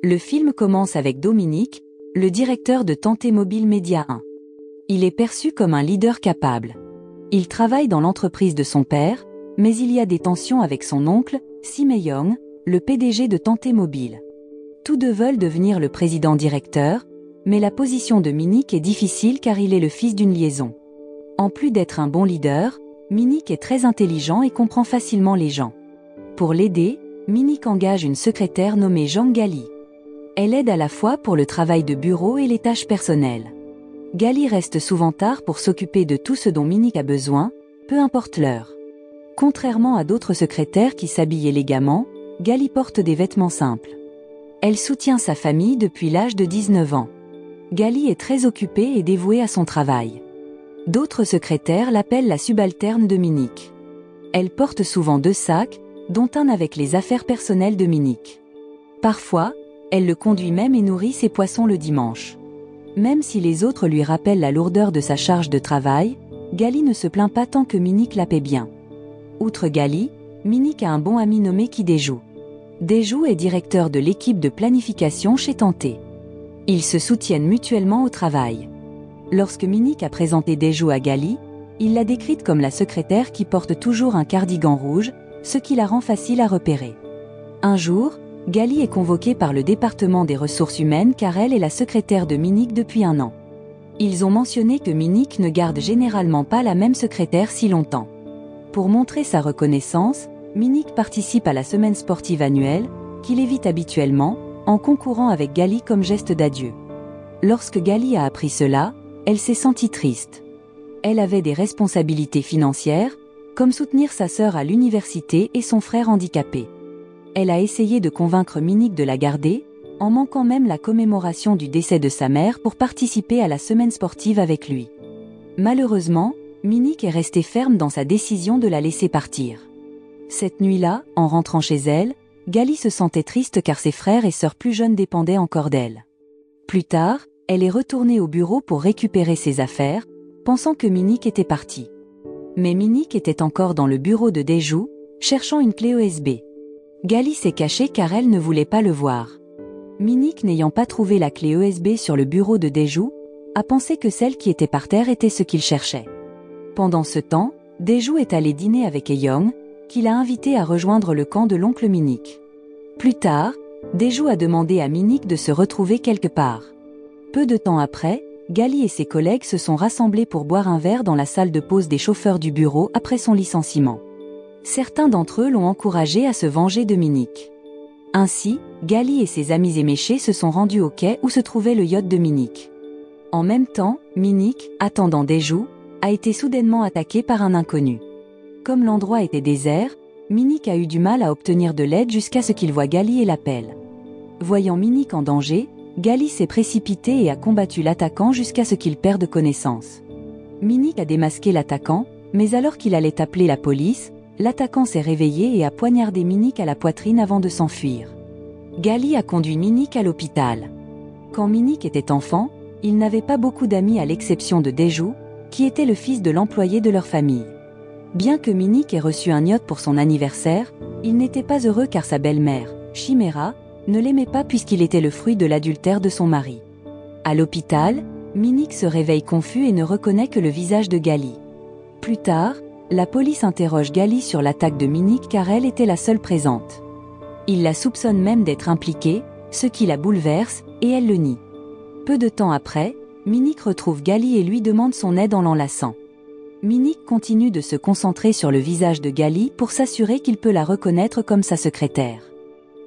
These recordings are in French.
Le film commence avec Dominique, le directeur de Tenté Mobile Média 1. Il est perçu comme un leader capable. Il travaille dans l'entreprise de son père, mais il y a des tensions avec son oncle, Sim Hye-young, le PDG de Tenté Mobile. Tous deux veulent devenir le président-directeur, mais la position de Minnick est difficile car il est le fils d'une liaison. En plus d'être un bon leader, Minnick est très intelligent et comprend facilement les gens. Pour l'aider, Minnick engage une secrétaire nommée Jang Gali. Elle aide à la fois pour le travail de bureau et les tâches personnelles. Gali reste souvent tard pour s'occuper de tout ce dont Minnick a besoin, peu importe l'heure. Contrairement à d'autres secrétaires qui s'habillent élégamment, Gali porte des vêtements simples. Elle soutient sa famille depuis l'âge de 19 ans. Gali est très occupée et dévouée à son travail. D'autres secrétaires l'appellent la subalterne de Minnick. Elle porte souvent 2 sacs, dont un avec les affaires personnelles de Minnick. Parfois, elle le conduit même et nourrit ses poissons le dimanche. Même si les autres lui rappellent la lourdeur de sa charge de travail, Gali ne se plaint pas tant que Minnick la paie bien. Outre Gali, Minnick a un bon ami nommé Ki Dae-joo. Dae-joo est directeur de l'équipe de planification chez Tenté. Ils se soutiennent mutuellement au travail. Lorsque Minnick a présenté Dae-joo à Gali, il l'a décrite comme la secrétaire qui porte toujours un cardigan rouge, ce qui la rend facile à repérer. Un jour, Gali est convoquée par le département des ressources humaines car elle est la secrétaire de Minnick depuis 1 an. Ils ont mentionné que Minnick ne garde généralement pas la même secrétaire si longtemps. Pour montrer sa reconnaissance, Minnick participe à la semaine sportive annuelle, qu'il évite habituellement, en concourant avec Gali comme geste d'adieu. Lorsque Gali a appris cela, elle s'est sentie triste. Elle avait des responsabilités financières, comme soutenir sa sœur à l'université et son frère handicapé. Elle a essayé de convaincre Minnick de la garder, en manquant même la commémoration du décès de sa mère pour participer à la semaine sportive avec lui. Malheureusement, Minnick est restée ferme dans sa décision de la laisser partir. Cette nuit-là, en rentrant chez elle, Gali se sentait triste car ses frères et sœurs plus jeunes dépendaient encore d'elle. Plus tard, elle est retournée au bureau pour récupérer ses affaires, pensant que Minnick était parti. Mais Minnick était encore dans le bureau de Dae-joo, cherchant une clé USB. Gali s'est cachée car elle ne voulait pas le voir. Minnick, n'ayant pas trouvé la clé USB sur le bureau de Dae-joo, a pensé que celle qui était par terre était ce qu'il cherchait. Pendant ce temps, Dae-joo est allé dîner avec Hye-young, qui l'a invité à rejoindre le camp de l'oncle Minnick. Plus tard, Dae-joo a demandé à Minnick de se retrouver quelque part. Peu de temps après, Gali et ses collègues se sont rassemblés pour boire un verre dans la salle de pause des chauffeurs du bureau après son licenciement. Certains d'entre eux l'ont encouragé à se venger de Minnick. Ainsi, Gali et ses amis éméchés se sont rendus au quai où se trouvait le yacht de Minnick. En même temps, Minnick, attendant Dae-joo, a été soudainement attaqué par un inconnu. Comme l'endroit était désert, Minnick a eu du mal à obtenir de l'aide jusqu'à ce qu'il voie Gali et l'appelle. Voyant Minnick en danger, Gali s'est précipité et a combattu l'attaquant jusqu'à ce qu'il perde connaissance. Minnick a démasqué l'attaquant, mais alors qu'il allait appeler la police, l'attaquant s'est réveillé et a poignardé Minnick à la poitrine avant de s'enfuir. Gali a conduit Minnick à l'hôpital. Quand Minnick était enfant, il n'avait pas beaucoup d'amis à l'exception de Dae-joo, qui était le fils de l'employé de leur famille. Bien que Minnick ait reçu un yacht pour son anniversaire, il n'était pas heureux car sa belle-mère, Chimera, ne l'aimait pas puisqu'il était le fruit de l'adultère de son mari. À l'hôpital, Minnick se réveille confus et ne reconnaît que le visage de Gali. Plus tard, la police interroge Gali sur l'attaque de Minnick car elle était la seule présente. Il la soupçonne même d'être impliquée, ce qui la bouleverse, et elle le nie. Peu de temps après, Minnick retrouve Gali et lui demande son aide en l'enlaçant. Minnick continue de se concentrer sur le visage de Gali pour s'assurer qu'il peut la reconnaître comme sa secrétaire.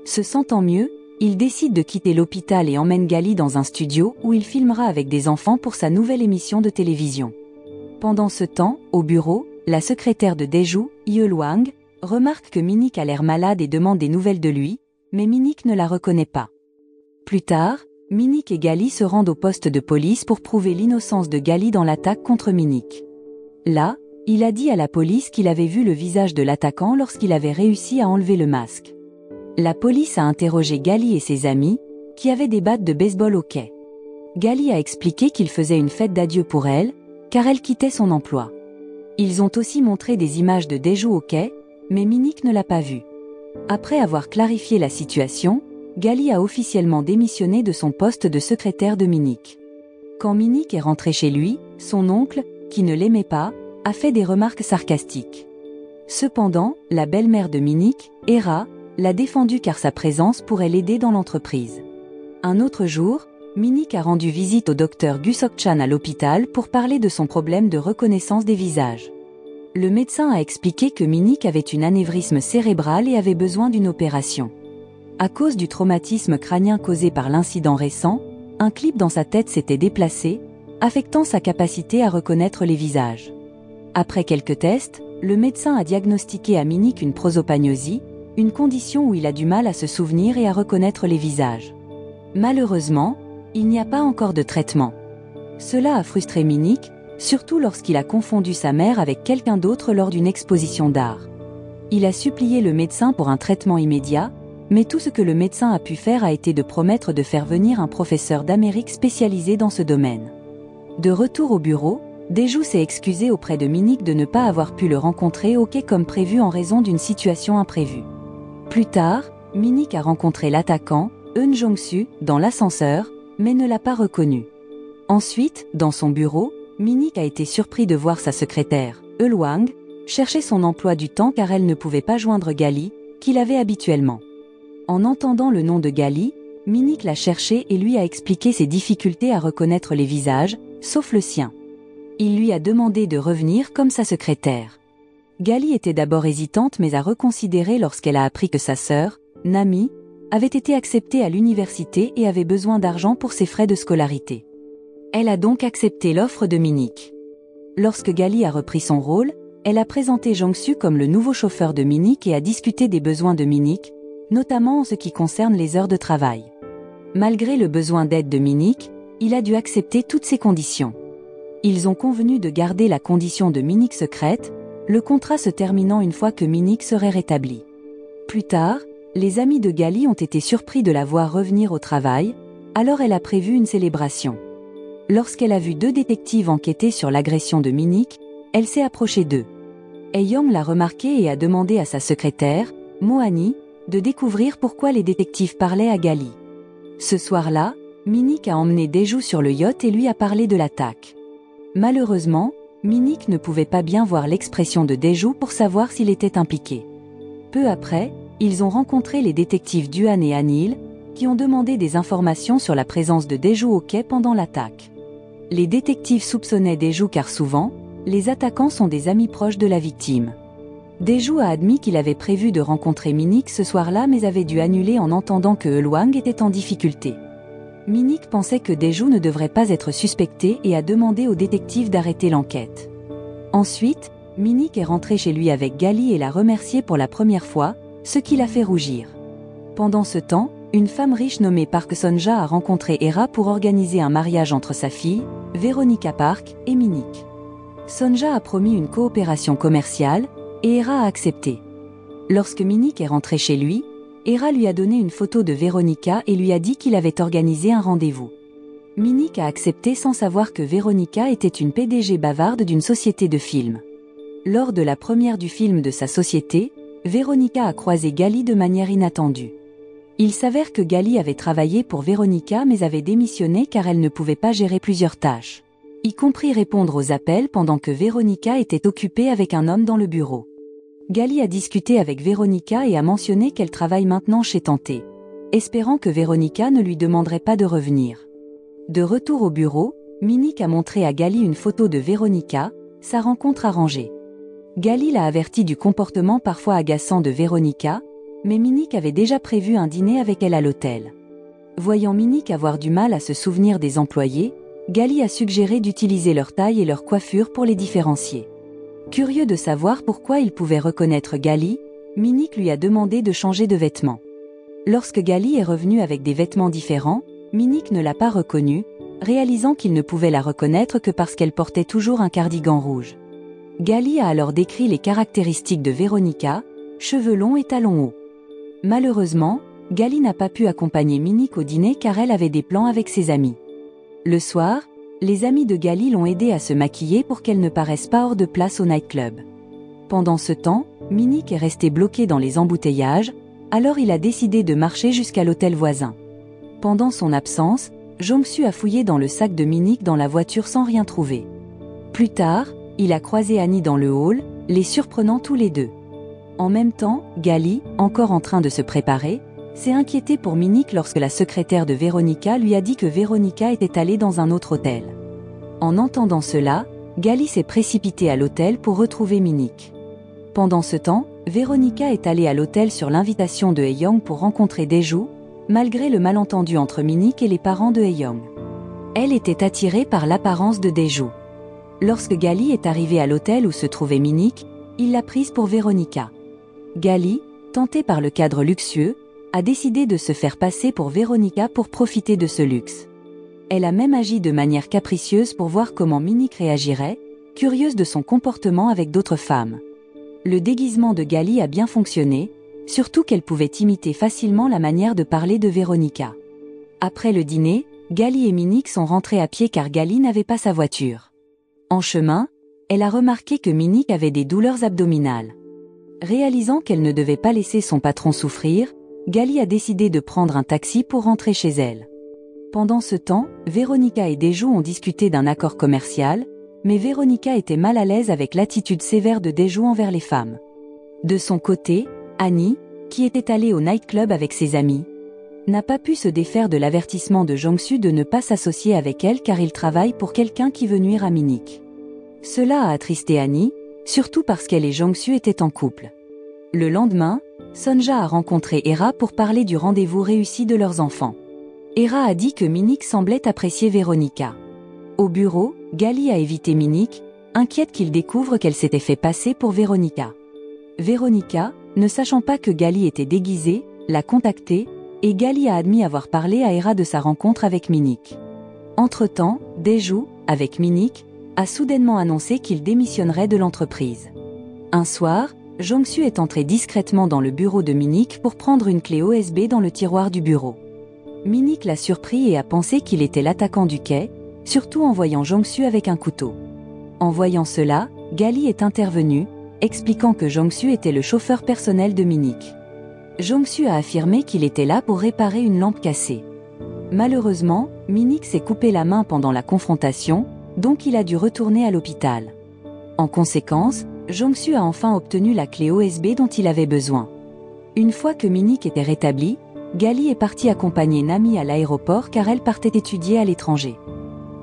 Se sentant mieux, il décide de quitter l'hôpital et emmène Gali dans un studio où il filmera avec des enfants pour sa nouvelle émission de télévision. Pendant ce temps, au bureau, la secrétaire de Dae-joo, Hye-wang, remarque que Minnick a l'air malade et demande des nouvelles de lui, mais Minnick ne la reconnaît pas. Plus tard, Minnick et Gali se rendent au poste de police pour prouver l'innocence de Gali dans l'attaque contre Minnick. Là, il a dit à la police qu'il avait vu le visage de l'attaquant lorsqu'il avait réussi à enlever le masque. La police a interrogé Gali et ses amis, qui avaient des battes de baseball au quai. Gali a expliqué qu'il faisait une fête d'adieu pour elle, car elle quittait son emploi. Ils ont aussi montré des images de Dae-joo au quai, mais Minnick ne l'a pas vu. Après avoir clarifié la situation, Gali a officiellement démissionné de son poste de secrétaire de Minik. Quand Minik est rentré chez lui, son oncle, qui ne l'aimait pas, a fait des remarques sarcastiques. Cependant, la belle-mère de Minik, Hera, l'a défendu car sa présence pourrait l'aider dans l'entreprise. Un autre jour, Minik a rendu visite au docteur Gusok-chan à l'hôpital pour parler de son problème de reconnaissance des visages. Le médecin a expliqué que Minik avait une anévrisme cérébrale et avait besoin d'une opération. À cause du traumatisme crânien causé par l'incident récent, un clip dans sa tête s'était déplacé, affectant sa capacité à reconnaître les visages. Après quelques tests, le médecin a diagnostiqué à Minik une prosopagnosie, une condition où il a du mal à se souvenir et à reconnaître les visages. Malheureusement, il n'y a pas encore de traitement. Cela a frustré Minik, surtout lorsqu'il a confondu sa mère avec quelqu'un d'autre lors d'une exposition d'art. Il a supplié le médecin pour un traitement immédiat, mais tout ce que le médecin a pu faire a été de promettre de faire venir un professeur d'Amérique spécialisé dans ce domaine. De retour au bureau, Daeju s'est excusé auprès de Minik de ne pas avoir pu le rencontrer au quai comme prévu en raison d'une situation imprévue. Plus tard, Minik a rencontré l'attaquant, Eun Jong-su, dans l'ascenseur, mais ne l'a pas reconnu. Ensuite, dans son bureau, Minik a été surpris de voir sa secrétaire, Wang, chercher son emploi du temps car elle ne pouvait pas joindre Gali, qu'il avait habituellement. En entendant le nom de Gali, Minik l'a cherché et lui a expliqué ses difficultés à reconnaître les visages, sauf le sien. Il lui a demandé de revenir comme sa secrétaire. Gali était d'abord hésitante mais a reconsidéré lorsqu'elle a appris que sa sœur, Nami, avait été acceptée à l'université et avait besoin d'argent pour ses frais de scolarité. Elle a donc accepté l'offre de Minik. Lorsque Gali a repris son rôle, elle a présenté Jong-su comme le nouveau chauffeur de Minik et a discuté des besoins de Minik, notamment en ce qui concerne les heures de travail. Malgré le besoin d'aide de Minik, il a dû accepter toutes ces conditions. Ils ont convenu de garder la condition de Minik secrète, le contrat se terminant une fois que Minik serait rétabli. Plus tard, les amis de Gali ont été surpris de la voir revenir au travail, alors elle a prévu une célébration. Lorsqu'elle a vu deux détectives enquêter sur l'agression de Minik, elle s'est approchée d'eux. Hae-young l'a remarqué et a demandé à sa secrétaire, Moani, de découvrir pourquoi les détectives parlaient à Gali. Ce soir-là, Minik a emmené Daeju sur le yacht et lui a parlé de l'attaque. Malheureusement, Minik ne pouvait pas bien voir l'expression de Daeju pour savoir s'il était impliqué. Peu après, ils ont rencontré les détectives Duan et Anil, qui ont demandé des informations sur la présence de Daeju au quai pendant l'attaque. Les détectives soupçonnaient Daeju car souvent, les attaquants sont des amis proches de la victime. Daeju a admis qu'il avait prévu de rencontrer Minik ce soir-là mais avait dû annuler en entendant que Wang était en difficulté. Minik pensait que Daeju ne devrait pas être suspecté et a demandé aux détectives d'arrêter l'enquête. Ensuite, Minik est rentré chez lui avec Gali et l'a remercié pour la première fois, ce qui l'a fait rougir. Pendant ce temps, une femme riche nommée Park Sonja a rencontré Hera pour organiser un mariage entre sa fille, Veronica Park, et Minik. Sonja a promis une coopération commerciale, et Hera a accepté. Lorsque Minik est rentré chez lui, Hera lui a donné une photo de Veronica et lui a dit qu'il avait organisé un rendez-vous. Minik a accepté sans savoir que Veronica était une PDG bavarde d'une société de films. Lors de la première du film de sa société, Veronica a croisé Gali de manière inattendue. Il s'avère que Gali avait travaillé pour Veronica mais avait démissionné car elle ne pouvait pas gérer plusieurs tâches, y compris répondre aux appels pendant que Veronica était occupée avec un homme dans le bureau. Gali a discuté avec Veronica et a mentionné qu'elle travaille maintenant chez Tanté, espérant que Veronica ne lui demanderait pas de revenir. De retour au bureau, Minik a montré à Gali une photo de Veronica, sa rencontre arrangée. Gali l'a averti du comportement parfois agaçant de Veronica, mais Minik avait déjà prévu un dîner avec elle à l'hôtel. Voyant Minik avoir du mal à se souvenir des employés, Gali a suggéré d'utiliser leur taille et leur coiffure pour les différencier. Curieux de savoir pourquoi il pouvait reconnaître Gali, Minik lui a demandé de changer de vêtements. Lorsque Gali est revenu avec des vêtements différents, Minik ne l'a pas reconnue, réalisant qu'il ne pouvait la reconnaître que parce qu'elle portait toujours un cardigan rouge. Gali a alors décrit les caractéristiques de Veronica, cheveux longs et talons hauts. Malheureusement, Gali n'a pas pu accompagner Minik au dîner car elle avait des plans avec ses amis. Le soir, les amis de Gali l'ont aidée à se maquiller pour qu'elle ne paraisse pas hors de place au nightclub. Pendant ce temps, Minik est restée bloquée dans les embouteillages, alors il a décidé de marcher jusqu'à l'hôtel voisin. Pendant son absence, Jong-su a fouillé dans le sac de Minik dans la voiture sans rien trouver. Plus tard, il a croisé Annie dans le hall, les surprenant tous les deux. En même temps, Gali, encore en train de se préparer, s'est inquiété pour Minik lorsque la secrétaire de Veronica lui a dit que Veronica était allée dans un autre hôtel. En entendant cela, Gali s'est précipitée à l'hôtel pour retrouver Minik. Pendant ce temps, Veronica est allée à l'hôtel sur l'invitation de Hae-young pour rencontrer Dae-joo, malgré le malentendu entre Minik et les parents de Hae-young. Elle était attirée par l'apparence de Dae-joo. Lorsque Gali est arrivée à l'hôtel où se trouvait Minik, il l'a prise pour Veronica. Gali, tentée par le cadre luxueux, a décidé de se faire passer pour Veronica pour profiter de ce luxe. Elle a même agi de manière capricieuse pour voir comment Minik réagirait, curieuse de son comportement avec d'autres femmes. Le déguisement de Gali a bien fonctionné, surtout qu'elle pouvait imiter facilement la manière de parler de Veronica. Après le dîner, Gali et Minik sont rentrés à pied car Gali n'avait pas sa voiture. En chemin, elle a remarqué que Minik avait des douleurs abdominales. Réalisant qu'elle ne devait pas laisser son patron souffrir, Gali a décidé de prendre un taxi pour rentrer chez elle. Pendant ce temps, Veronica et Dae-joo ont discuté d'un accord commercial, mais Veronica était mal à l'aise avec l'attitude sévère de Dae-joo envers les femmes. De son côté, Annie, qui était allée au nightclub avec ses amis, n'a pas pu se défaire de l'avertissement de Jong-su de ne pas s'associer avec elle car il travaille pour quelqu'un qui veut nuire à Minik. Cela a attristé Annie, surtout parce qu'elle et Jong-su étaient en couple. Le lendemain, Sonja a rencontré Hera pour parler du rendez-vous réussi de leurs enfants. Hera a dit que Minik semblait apprécier Veronica. Au bureau, Gali a évité Minik, inquiète qu'il découvre qu'elle s'était fait passer pour Veronica. Veronica, ne sachant pas que Gali était déguisée, l'a contactée, et Gali a admis avoir parlé à Hera de sa rencontre avec Minik. Entre-temps, Dae-joo, avec Minik, a soudainement annoncé qu'il démissionnerait de l'entreprise. Un soir, Jong-su est entré discrètement dans le bureau de Minik pour prendre une clé USB dans le tiroir du bureau. Minik l'a surpris et a pensé qu'il était l'attaquant du quai, surtout en voyant Jong-su avec un couteau. En voyant cela, Gali est intervenu, expliquant que Jong-su était le chauffeur personnel de Minik. Jong-su a affirmé qu'il était là pour réparer une lampe cassée. Malheureusement, Minik s'est coupé la main pendant la confrontation, donc il a dû retourner à l'hôpital. En conséquence, Jong-su a enfin obtenu la clé USB dont il avait besoin. Une fois que Minik était rétablie, Gali est partie accompagner Nami à l'aéroport car elle partait étudier à l'étranger.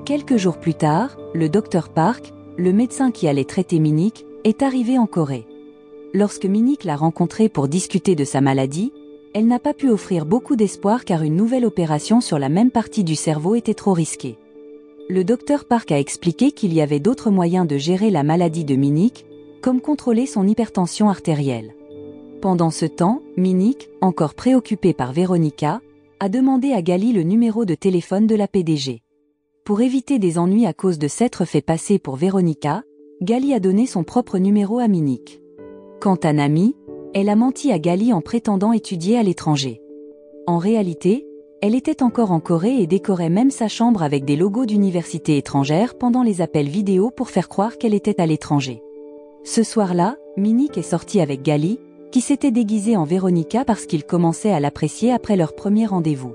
Quelques jours plus tard, le Dr Park, le médecin qui allait traiter Minik, est arrivé en Corée. Lorsque Minik l'a rencontré pour discuter de sa maladie, elle n'a pas pu offrir beaucoup d'espoir car une nouvelle opération sur la même partie du cerveau était trop risquée. Le Dr Park a expliqué qu'il y avait d'autres moyens de gérer la maladie de Minik, comme contrôler son hypertension artérielle. Pendant ce temps, Minik, encore préoccupée par Veronica, a demandé à Gali le numéro de téléphone de la PDG. Pour éviter des ennuis à cause de s'être fait passer pour Veronica, Gali a donné son propre numéro à Minik. Quant à Nami, elle a menti à Gali en prétendant étudier à l'étranger. En réalité, elle était encore en Corée et décorait même sa chambre avec des logos d'universités étrangères pendant les appels vidéo pour faire croire qu'elle était à l'étranger. Ce soir-là, Minik est sortie avec Gali, qui s'était déguisée en Veronica parce qu'il commençait à l'apprécier après leur premier rendez-vous.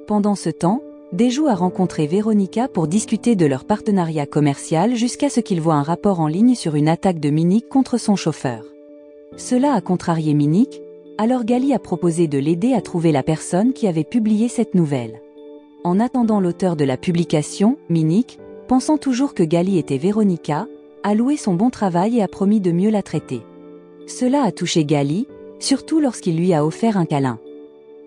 Pendant ce temps, Dae-joo a rencontré Veronica pour discuter de leur partenariat commercial jusqu'à ce qu'il voit un rapport en ligne sur une attaque de Minik contre son chauffeur. Cela a contrarié Minik, alors Gali a proposé de l'aider à trouver la personne qui avait publié cette nouvelle. En attendant l'auteur de la publication, Minik, pensant toujours que Gali était Veronica, a loué son bon travail et a promis de mieux la traiter. Cela a touché Gali, surtout lorsqu'il lui a offert un câlin.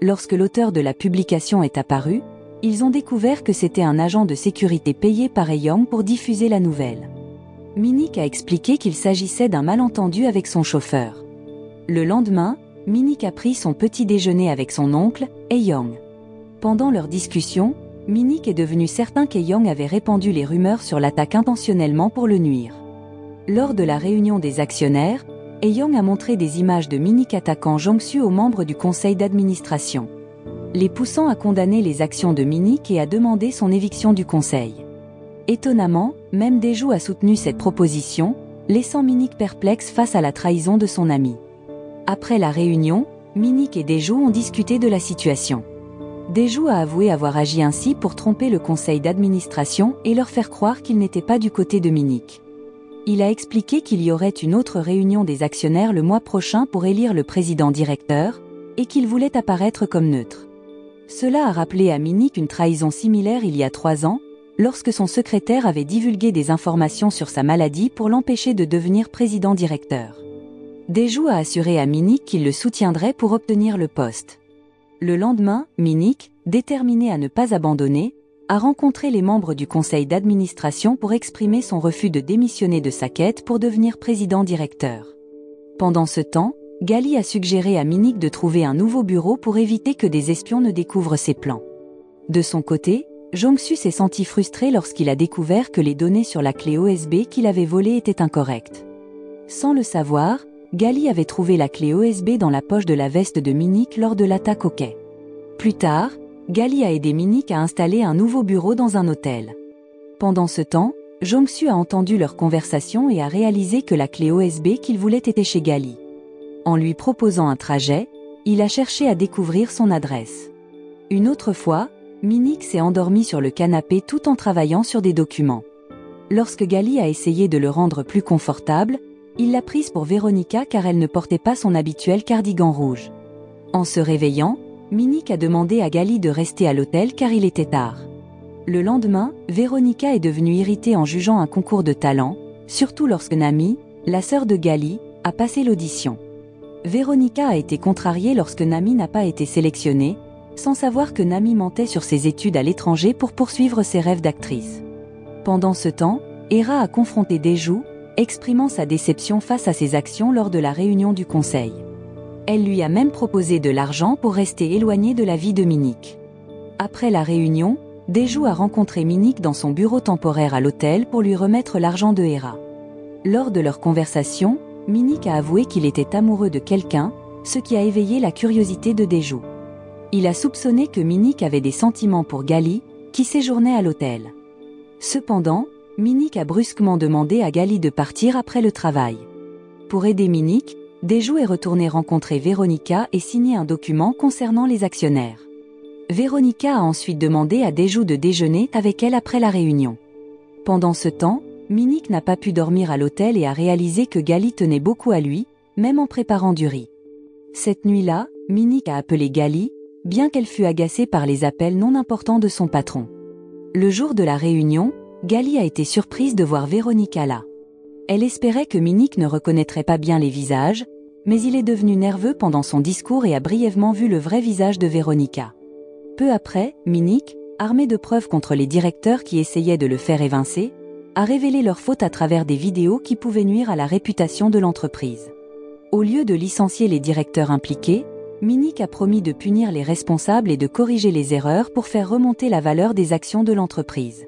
Lorsque l'auteur de la publication est apparu, ils ont découvert que c'était un agent de sécurité payé par Hae-young pour diffuser la nouvelle. Minik a expliqué qu'il s'agissait d'un malentendu avec son chauffeur. Le lendemain, Minik a pris son petit déjeuner avec son oncle, Hae-young. Pendant leur discussion, Minik est devenu certain qu'Hae-young avait répandu les rumeurs sur l'attaque intentionnellement pour le nuire. Lors de la réunion des actionnaires, Hae-young a montré des images de Minik attaquant Jong-su aux membres du conseil d'administration, les poussant à condamner les actions de Minik et à demander son éviction du conseil. Étonnamment, même Dae-joo a soutenu cette proposition, laissant Minik perplexe face à la trahison de son ami. Après la réunion, Minik et Dejou ont discuté de la situation. Dejou a avoué avoir agi ainsi pour tromper le conseil d'administration et leur faire croire qu'il n'était pas du côté de Minik. Il a expliqué qu'il y aurait une autre réunion des actionnaires le mois prochain pour élire le président directeur, et qu'il voulait apparaître comme neutre. Cela a rappelé à Minik une trahison similaire il y a 3 ans, lorsque son secrétaire avait divulgué des informations sur sa maladie pour l'empêcher de devenir président directeur. Dejou a assuré à Minik qu'il le soutiendrait pour obtenir le poste. Le lendemain, Minik, déterminé à ne pas abandonner, a rencontré les membres du conseil d'administration pour exprimer son refus de démissionner de sa quête pour devenir président directeur. Pendant ce temps, Gali a suggéré à Minik de trouver un nouveau bureau pour éviter que des espions ne découvrent ses plans. De son côté, Jong-su s'est senti frustré lorsqu'il a découvert que les données sur la clé OSB qu'il avait volée étaient incorrectes. Sans le savoir, Gali avait trouvé la clé OSB dans la poche de la veste de Minik lors de l'attaque au quai. Plus tard, Gali a aidé Minik à installer un nouveau bureau dans un hôtel. Pendant ce temps, Jong-su a entendu leur conversation et a réalisé que la clé OSB qu'il voulait était chez Gali. En lui proposant un trajet, il a cherché à découvrir son adresse. Une autre fois, Minik s'est endormi sur le canapé tout en travaillant sur des documents. Lorsque Gali a essayé de le rendre plus confortable, il l'a prise pour Véronica car elle ne portait pas son habituel cardigan rouge. En se réveillant, Minik a demandé à Gali de rester à l'hôtel car il était tard. Le lendemain, Véronica est devenue irritée en jugeant un concours de talent, surtout lorsque Nami, la sœur de Gali, a passé l'audition. Véronica a été contrariée lorsque Nami n'a pas été sélectionnée, sans savoir que Nami mentait sur ses études à l'étranger pour poursuivre ses rêves d'actrice. Pendant ce temps, Hera a confronté Dejou, exprimant sa déception face à ses actions lors de la réunion du conseil. Elle lui a même proposé de l'argent pour rester éloignée de la vie de Minik. Après la réunion, Dejou a rencontré Minik dans son bureau temporaire à l'hôtel pour lui remettre l'argent de Hera. Lors de leur conversation, Minik a avoué qu'il était amoureux de quelqu'un, ce qui a éveillé la curiosité de Dejou. Il a soupçonné que Minik avait des sentiments pour Gali, qui séjournait à l'hôtel. Cependant, Minik a brusquement demandé à Gali de partir après le travail. Pour aider Minik, Dejou est retourné rencontrer Véronica et signer un document concernant les actionnaires. Véronica a ensuite demandé à Dejou de déjeuner avec elle après la réunion. Pendant ce temps, Minik n'a pas pu dormir à l'hôtel et a réalisé que Gali tenait beaucoup à lui, même en préparant du riz. Cette nuit-là, Minik a appelé Gali, bien qu'elle fût agacée par les appels non importants de son patron. Le jour de la réunion, Gali a été surprise de voir Véronica là. Elle espérait que Minik ne reconnaîtrait pas bien les visages, mais il est devenu nerveux pendant son discours et a brièvement vu le vrai visage de Véronica. Peu après, Minik, armé de preuves contre les directeurs qui essayaient de le faire évincer, a révélé leurs fautes à travers des vidéos qui pouvaient nuire à la réputation de l'entreprise. Au lieu de licencier les directeurs impliqués, Minik a promis de punir les responsables et de corriger les erreurs pour faire remonter la valeur des actions de l'entreprise.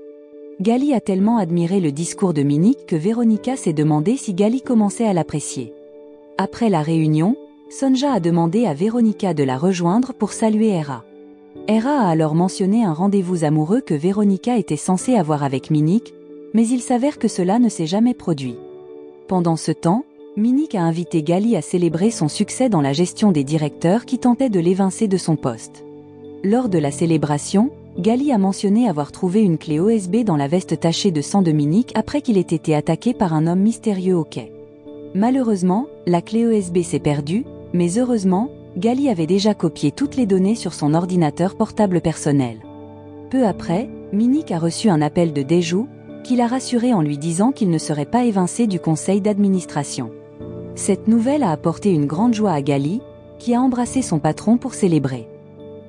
Gali a tellement admiré le discours de Minik que Véronica s'est demandé si Gali commençait à l'apprécier. Après la réunion, Sonja a demandé à Véronica de la rejoindre pour saluer Hera. Hera a alors mentionné un rendez-vous amoureux que Véronica était censée avoir avec Minik, mais il s'avère que cela ne s'est jamais produit. Pendant ce temps, Minik a invité Gali à célébrer son succès dans la gestion des directeurs qui tentaient de l'évincer de son poste. Lors de la célébration, Gali a mentionné avoir trouvé une clé OSB dans la veste tachée de sang de Minik après qu'il ait été attaqué par un homme mystérieux au quai. Malheureusement, la clé OSB s'est perdue, mais heureusement, Gali avait déjà copié toutes les données sur son ordinateur portable personnel. Peu après, Minik a reçu un appel de Dejou, qui l'a rassuré en lui disant qu'il ne serait pas évincé du conseil d'administration. Cette nouvelle a apporté une grande joie à Gali, qui a embrassé son patron pour célébrer.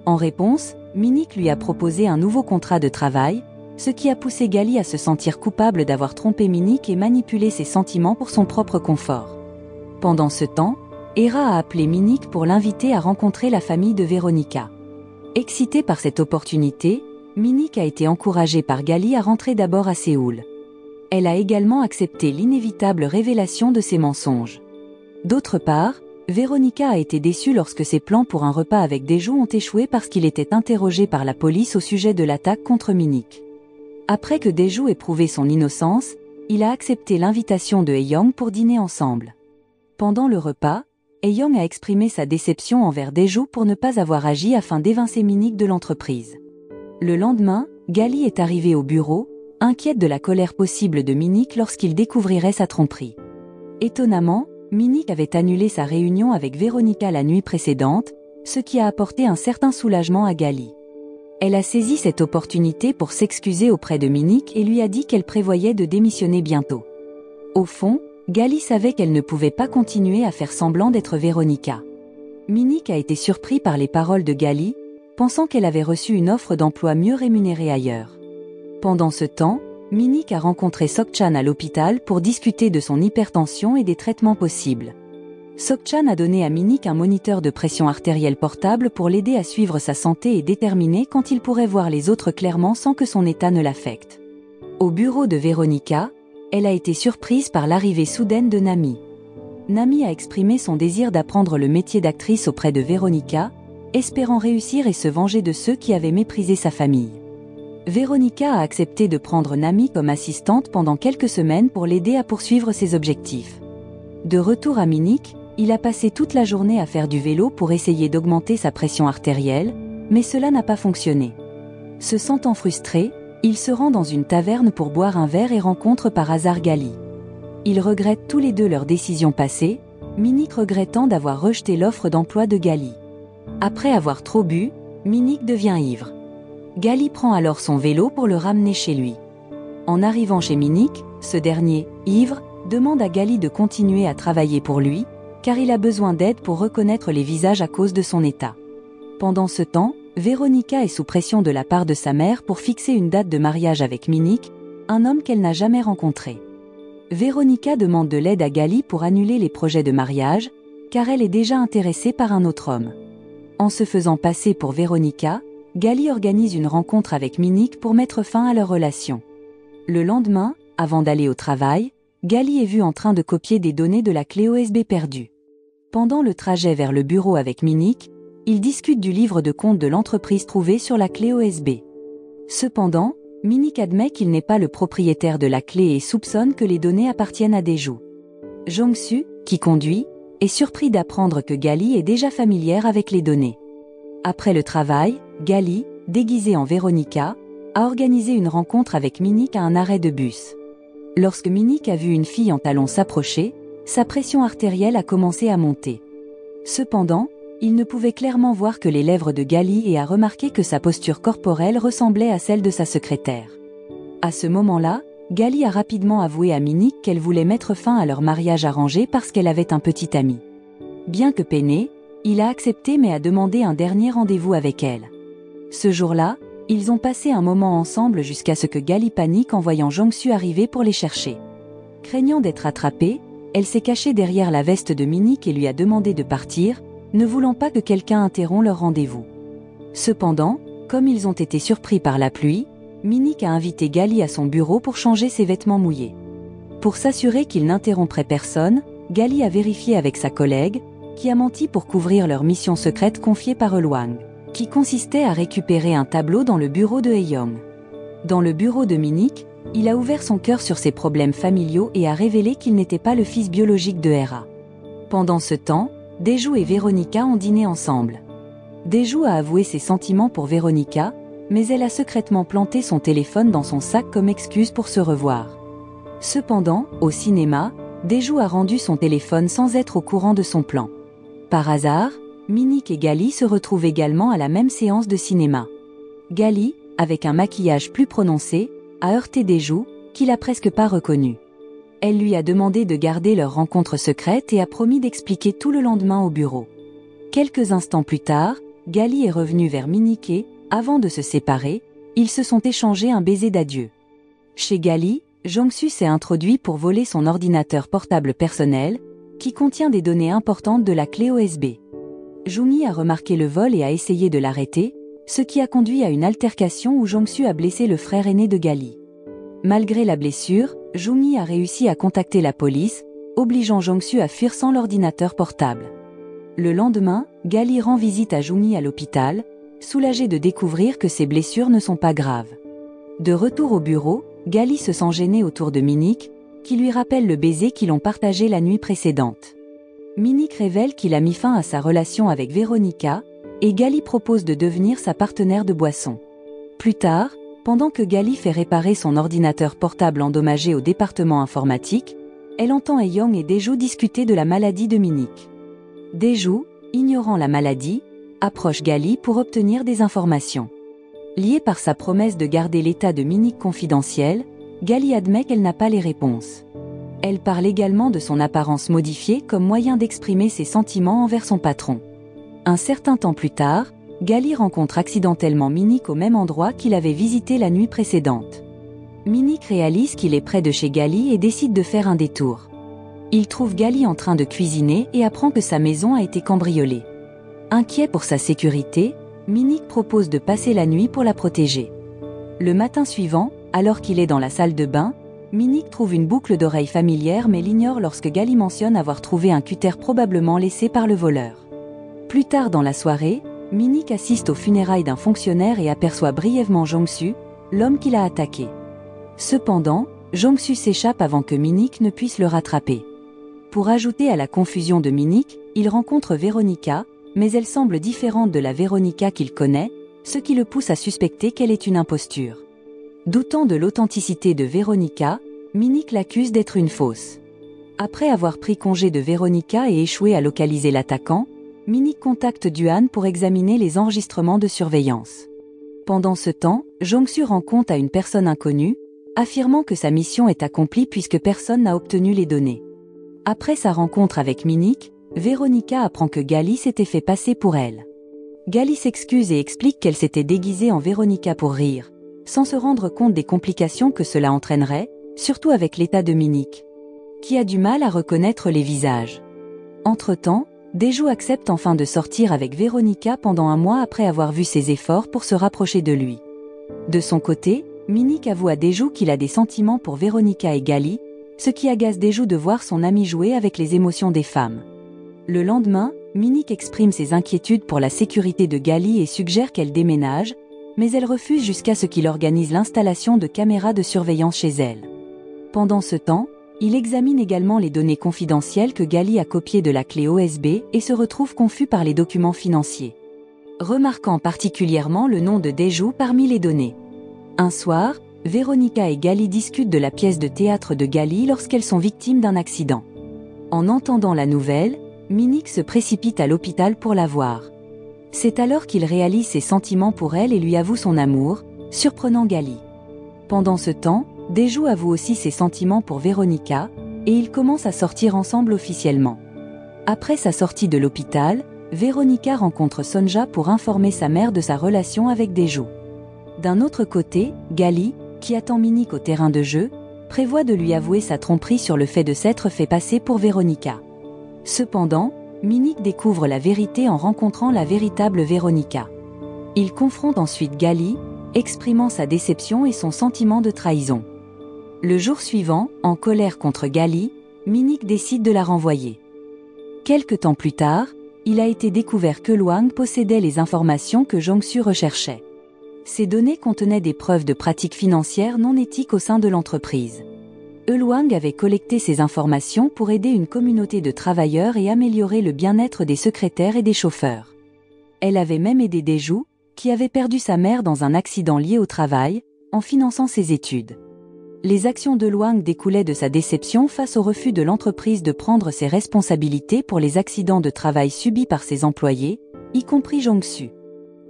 En réponse, Minik lui a proposé un nouveau contrat de travail, ce qui a poussé Gali à se sentir coupable d'avoir trompé Minik et manipulé ses sentiments pour son propre confort. Pendant ce temps, Hera a appelé Minik pour l'inviter à rencontrer la famille de Véronica. Excitée par cette opportunité, Minik a été encouragée par Gali à rentrer d'abord à Séoul. Elle a également accepté l'inévitable révélation de ses mensonges. D'autre part, Véronica a été déçue lorsque ses plans pour un repas avec Dejou ont échoué parce qu'il était interrogé par la police au sujet de l'attaque contre Minik. Après que Dejou ait prouvé son innocence, il a accepté l'invitation de Hae-young pour dîner ensemble. Pendant le repas, Hae-young a exprimé sa déception envers Dae-joo pour ne pas avoir agi afin d'évincer Min-ik de l'entreprise. Le lendemain, Gali est arrivé au bureau, inquiète de la colère possible de Min-ik lorsqu'il découvrirait sa tromperie. Étonnamment, Min-ik avait annulé sa réunion avec Veronica la nuit précédente, ce qui a apporté un certain soulagement à Gali. Elle a saisi cette opportunité pour s'excuser auprès de Min-ik et lui a dit qu'elle prévoyait de démissionner bientôt. Au fond, Gali savait qu'elle ne pouvait pas continuer à faire semblant d'être Veronica. Min-ik a été surpris par les paroles de Gali, pensant qu'elle avait reçu une offre d'emploi mieux rémunérée ailleurs. Pendant ce temps, Min-ik a rencontré Sok-chan à l'hôpital pour discuter de son hypertension et des traitements possibles. Sok-chan a donné à Min-ik un moniteur de pression artérielle portable pour l'aider à suivre sa santé et déterminer quand il pourrait voir les autres clairement sans que son état ne l'affecte. Au bureau de Veronica, elle a été surprise par l'arrivée soudaine de Nami. Nami a exprimé son désir d'apprendre le métier d'actrice auprès de Veronica, espérant réussir et se venger de ceux qui avaient méprisé sa famille. Veronica a accepté de prendre Nami comme assistante pendant quelques semaines pour l'aider à poursuivre ses objectifs. De retour à Min-ik, il a passé toute la journée à faire du vélo pour essayer d'augmenter sa pression artérielle, mais cela n'a pas fonctionné. Se sentant frustré, il se rend dans une taverne pour boire un verre et rencontre par hasard Gali. Ils regrettent tous les deux leur décision passée, Min-ik regrettant d'avoir rejeté l'offre d'emploi de Gali. Après avoir trop bu, Min-ik devient ivre. Gali prend alors son vélo pour le ramener chez lui. En arrivant chez Min-ik, ce dernier, ivre, demande à Gali de continuer à travailler pour lui, car il a besoin d'aide pour reconnaître les visages à cause de son état. Pendant ce temps, Veronica est sous pression de la part de sa mère pour fixer une date de mariage avec Min-ik, un homme qu'elle n'a jamais rencontré. Veronica demande de l'aide à Gali pour annuler les projets de mariage, car elle est déjà intéressée par un autre homme. En se faisant passer pour Veronica, Gali organise une rencontre avec Min-ik pour mettre fin à leur relation. Le lendemain, avant d'aller au travail, Gali est vue en train de copier des données de la clé USB perdue. Pendant le trajet vers le bureau avec Min-ik, ils discutent du livre de compte de l'entreprise trouvé sur la clé USB. Cependant, Min-ik admet qu'il n'est pas le propriétaire de la clé et soupçonne que les données appartiennent à Dae-joo. Jong-su, qui conduit, est surpris d'apprendre que Gali est déjà familière avec les données. Après le travail, Gali, déguisée en Veronica, a organisé une rencontre avec Min-ik à un arrêt de bus. Lorsque Min-ik a vu une fille en talons s'approcher, sa pression artérielle a commencé à monter. Cependant, il ne pouvait clairement voir que les lèvres de Gali et a remarqué que sa posture corporelle ressemblait à celle de sa secrétaire. À ce moment-là, Gali a rapidement avoué à Min-ik qu'elle voulait mettre fin à leur mariage arrangé parce qu'elle avait un petit ami. Bien que peiné, il a accepté mais a demandé un dernier rendez-vous avec elle. Ce jour-là, ils ont passé un moment ensemble jusqu'à ce que Gali panique en voyant Jong-su arriver pour les chercher. Craignant d'être attrapée, elle s'est cachée derrière la veste de Min-ik et lui a demandé de partir, ne voulant pas que quelqu'un interrompt leur rendez-vous. Cependant, comme ils ont été surpris par la pluie, Min-ik a invité Gali à son bureau pour changer ses vêtements mouillés. Pour s'assurer qu'il n'interromprait personne, Gali a vérifié avec sa collègue, qui a menti pour couvrir leur mission secrète confiée par Eulwang, qui consistait à récupérer un tableau dans le bureau de Hae-young. Dans le bureau de Min-ik, il a ouvert son cœur sur ses problèmes familiaux et a révélé qu'il n'était pas le fils biologique de Hera. Pendant ce temps, Dae-joo et Veronica ont dîné ensemble. Dae-joo a avoué ses sentiments pour Veronica, mais elle a secrètement planté son téléphone dans son sac comme excuse pour se revoir. Cependant, au cinéma, Dae-joo a rendu son téléphone sans être au courant de son plan. Par hasard, Min-ik et Gali se retrouvent également à la même séance de cinéma. Gali, avec un maquillage plus prononcé, a heurté Dae-joo, qu'il a presque pas reconnu. Elle lui a demandé de garder leur rencontre secrète et a promis d'expliquer tout le lendemain au bureau. Quelques instants plus tard, Gali est revenue vers Min-ik et, avant de se séparer, ils se sont échangés un baiser d'adieu. Chez Gali, Jong-su s'est introduit pour voler son ordinateur portable personnel, qui contient des données importantes de la clé USB. Jung-hee a remarqué le vol et a essayé de l'arrêter, ce qui a conduit à une altercation où Jong-su a blessé le frère aîné de Gali. Malgré la blessure, Jung-hee a réussi à contacter la police, obligeant Jong-su à fuir sans l'ordinateur portable. Le lendemain, Gali rend visite à Jung-hee à l'hôpital, soulagée de découvrir que ses blessures ne sont pas graves. De retour au bureau, Gali se sent gênée autour de Min-ik, qui lui rappelle le baiser qu'ils ont partagé la nuit précédente. Minik révèle qu'il a mis fin à sa relation avec Véronica, et Gali propose de devenir sa partenaire de boisson. Plus tard, pendant que Gali fait réparer son ordinateur portable endommagé au département informatique, elle entend Hae-young et Dae-joo discuter de la maladie de Minik. Dae-joo, ignorant la maladie, approche Gali pour obtenir des informations. Liée par sa promesse de garder l'état de Minik confidentiel, Gali admet qu'elle n'a pas les réponses. Elle parle également de son apparence modifiée comme moyen d'exprimer ses sentiments envers son patron. Un certain temps plus tard, Gali rencontre accidentellement Minik au même endroit qu'il avait visité la nuit précédente. Minik réalise qu'il est près de chez Gali et décide de faire un détour. Il trouve Gali en train de cuisiner et apprend que sa maison a été cambriolée. Inquiet pour sa sécurité, Minik propose de passer la nuit pour la protéger. Le matin suivant, alors qu'il est dans la salle de bain, Minik trouve une boucle d'oreille familière mais l'ignore lorsque Gali mentionne avoir trouvé un cutter probablement laissé par le voleur. Plus tard dans la soirée, Minik assiste aux funérailles d'un fonctionnaire et aperçoit brièvement Jong-su, l'homme qui l'a attaqué. Cependant, Jong-su s'échappe avant que Minik ne puisse le rattraper. Pour ajouter à la confusion de Minik, il rencontre Véronica, mais elle semble différente de la Véronica qu'il connaît, ce qui le pousse à suspecter qu'elle est une imposture. Doutant de l'authenticité de Véronica, Minik l'accuse d'être une fausse. Après avoir pris congé de Véronica et échoué à localiser l'attaquant, Minik contacte Duan pour examiner les enregistrements de surveillance. Pendant ce temps, Jong-su rend compte à une personne inconnue, affirmant que sa mission est accomplie puisque personne n'a obtenu les données. Après sa rencontre avec Minik, Véronica apprend que Gali s'était fait passer pour elle. Gali s'excuse et explique qu'elle s'était déguisée en Véronica pour rire, sans se rendre compte des complications que cela entraînerait, surtout avec l'état de Minik, qui a du mal à reconnaître les visages. Entre-temps, Dae-joo accepte enfin de sortir avec Véronica pendant un mois après avoir vu ses efforts pour se rapprocher de lui. De son côté, Minik avoue à Dae-joo qu'il a des sentiments pour Véronica et Gali, ce qui agace Dae-joo de voir son ami jouer avec les émotions des femmes. Le lendemain, Minik exprime ses inquiétudes pour la sécurité de Gali et suggère qu'elle déménage, mais elle refuse jusqu'à ce qu'il organise l'installation de caméras de surveillance chez elle. Pendant ce temps, il examine également les données confidentielles que Gali a copiées de la clé OSB et se retrouve confus par les documents financiers. Remarquant particulièrement le nom de Dae-joo parmi les données. Un soir, Véronica et Gali discutent de la pièce de théâtre de Gali lorsqu'elles sont victimes d'un accident. En entendant la nouvelle, Minik se précipite à l'hôpital pour la voir. C'est alors qu'il réalise ses sentiments pour elle et lui avoue son amour, surprenant Gali. Pendant ce temps, Dae-joo avoue aussi ses sentiments pour Véronica, et ils commencent à sortir ensemble officiellement. Après sa sortie de l'hôpital, Véronica rencontre Sonja pour informer sa mère de sa relation avec Dae-joo. D'un autre côté, Gali, qui attend Minik au terrain de jeu, prévoit de lui avouer sa tromperie sur le fait de s'être fait passer pour Véronica. Cependant, Minik découvre la vérité en rencontrant la véritable Véronica. Il confronte ensuite Gali, exprimant sa déception et son sentiment de trahison. Le jour suivant, en colère contre Gali, Minik décide de la renvoyer. Quelque temps plus tard, il a été découvert que Hwang possédait les informations que Jong-su recherchait. Ces données contenaient des preuves de pratiques financières non éthiques au sein de l'entreprise. Hwang avait collecté ces informations pour aider une communauté de travailleurs et améliorer le bien-être des secrétaires et des chauffeurs. Elle avait même aidé Dae-joo, qui avait perdu sa mère dans un accident lié au travail, en finançant ses études. Les actions de Hwang découlaient de sa déception face au refus de l'entreprise de prendre ses responsabilités pour les accidents de travail subis par ses employés, y compris Jong-su.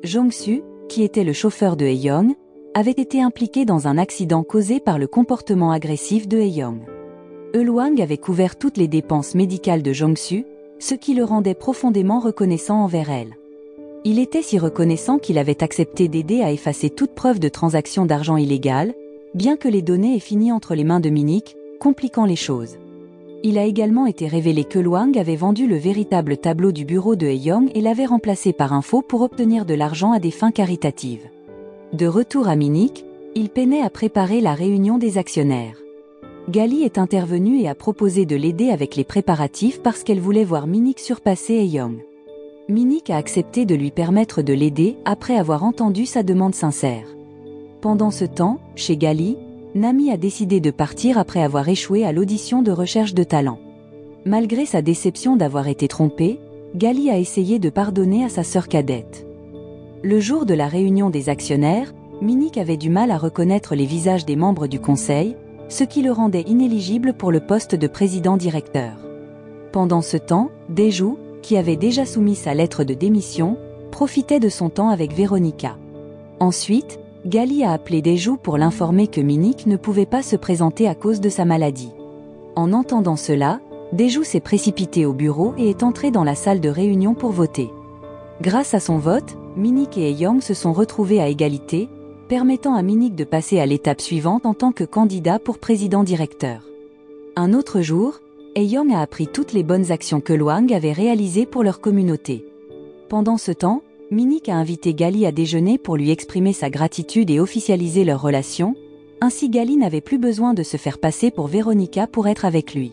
Jong-su, qui était le chauffeur de Hae-young, avait été impliqué dans un accident causé par le comportement agressif de Hae-young. Hwang avait couvert toutes les dépenses médicales de Jong-su, ce qui le rendait profondément reconnaissant envers elle. Il était si reconnaissant qu'il avait accepté d'aider à effacer toute preuve de transaction d'argent illégale, bien que les données aient fini entre les mains de Minik, compliquant les choses. Il a également été révélé que Hwang avait vendu le véritable tableau du bureau de Hae-young et l'avait remplacé par un faux pour obtenir de l'argent à des fins caritatives. De retour à Minik, il peinait à préparer la réunion des actionnaires. Gali est intervenue et a proposé de l'aider avec les préparatifs parce qu'elle voulait voir Minik surpasser Hae-young. Minik a accepté de lui permettre de l'aider après avoir entendu sa demande sincère. Pendant ce temps, chez Gali, Nami a décidé de partir après avoir échoué à l'audition de recherche de talent. Malgré sa déception d'avoir été trompée, Gali a essayé de pardonner à sa sœur cadette. Le jour de la réunion des actionnaires, Minik avait du mal à reconnaître les visages des membres du conseil, ce qui le rendait inéligible pour le poste de président-directeur. Pendant ce temps, Dejou, qui avait déjà soumis sa lettre de démission, profitait de son temps avec Véronica. Ensuite, Gali a appelé Dejou pour l'informer que Minik ne pouvait pas se présenter à cause de sa maladie. En entendant cela, Dejou s'est précipité au bureau et est entré dans la salle de réunion pour voter. Grâce à son vote, Minik et Hae-young se sont retrouvés à égalité, permettant à Minik de passer à l'étape suivante en tant que candidat pour président-directeur. Un autre jour, Hae-young a appris toutes les bonnes actions que Hwang avait réalisées pour leur communauté. Pendant ce temps, Minik a invité Gali à déjeuner pour lui exprimer sa gratitude et officialiser leur relation, ainsi Gali n'avait plus besoin de se faire passer pour Véronica pour être avec lui.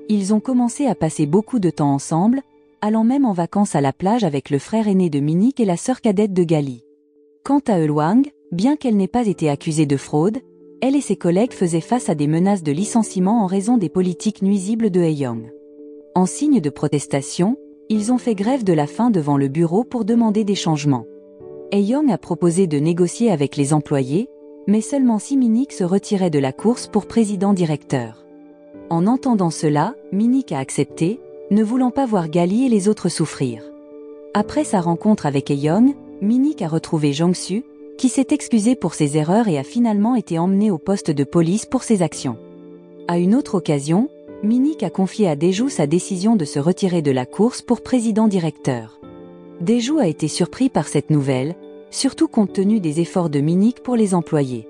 Ils ont commencé à passer beaucoup de temps ensemble, allant même en vacances à la plage avec le frère aîné de Minik et la sœur cadette de Gali. Quant à Hwang, bien qu'elle n'ait pas été accusée de fraude, elle et ses collègues faisaient face à des menaces de licenciement en raison des politiques nuisibles de Hae-young. En signe de protestation, ils ont fait grève de la faim devant le bureau pour demander des changements. Hae-young a proposé de négocier avec les employés, mais seulement si Minik se retirait de la course pour président-directeur. En entendant cela, Minik a accepté, ne voulant pas voir Gali et les autres souffrir. Après sa rencontre avec Hae-young, Minik a retrouvé Jong-su, qui s'est excusé pour ses erreurs et a finalement été emmené au poste de police pour ses actions. À une autre occasion, Minik a confié à Dejou sa décision de se retirer de la course pour président-directeur. Dejou a été surpris par cette nouvelle, surtout compte tenu des efforts de Minik pour les employés.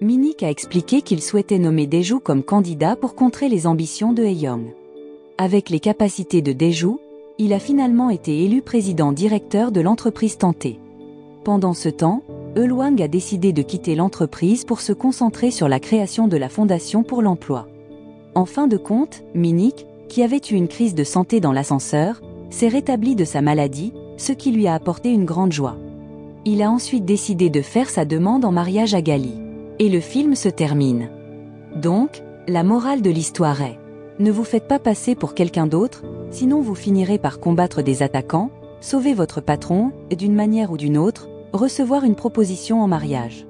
Minik a expliqué qu'il souhaitait nommer Dejou comme candidat pour contrer les ambitions de Hae-young. Avec les capacités de Dejou, il a finalement été élu président-directeur de l'entreprise Tantée. Pendant ce temps, Hwang a décidé de quitter l'entreprise pour se concentrer sur la création de la Fondation pour l'emploi. En fin de compte, Minik, qui avait eu une crise de santé dans l'ascenseur, s'est rétabli de sa maladie, ce qui lui a apporté une grande joie. Il a ensuite décidé de faire sa demande en mariage à Gali. Et le film se termine. Donc, la morale de l'histoire est: ne vous faites pas passer pour quelqu'un d'autre, sinon vous finirez par combattre des attaquants, sauver votre patron, et d'une manière ou d'une autre, recevoir une proposition en mariage.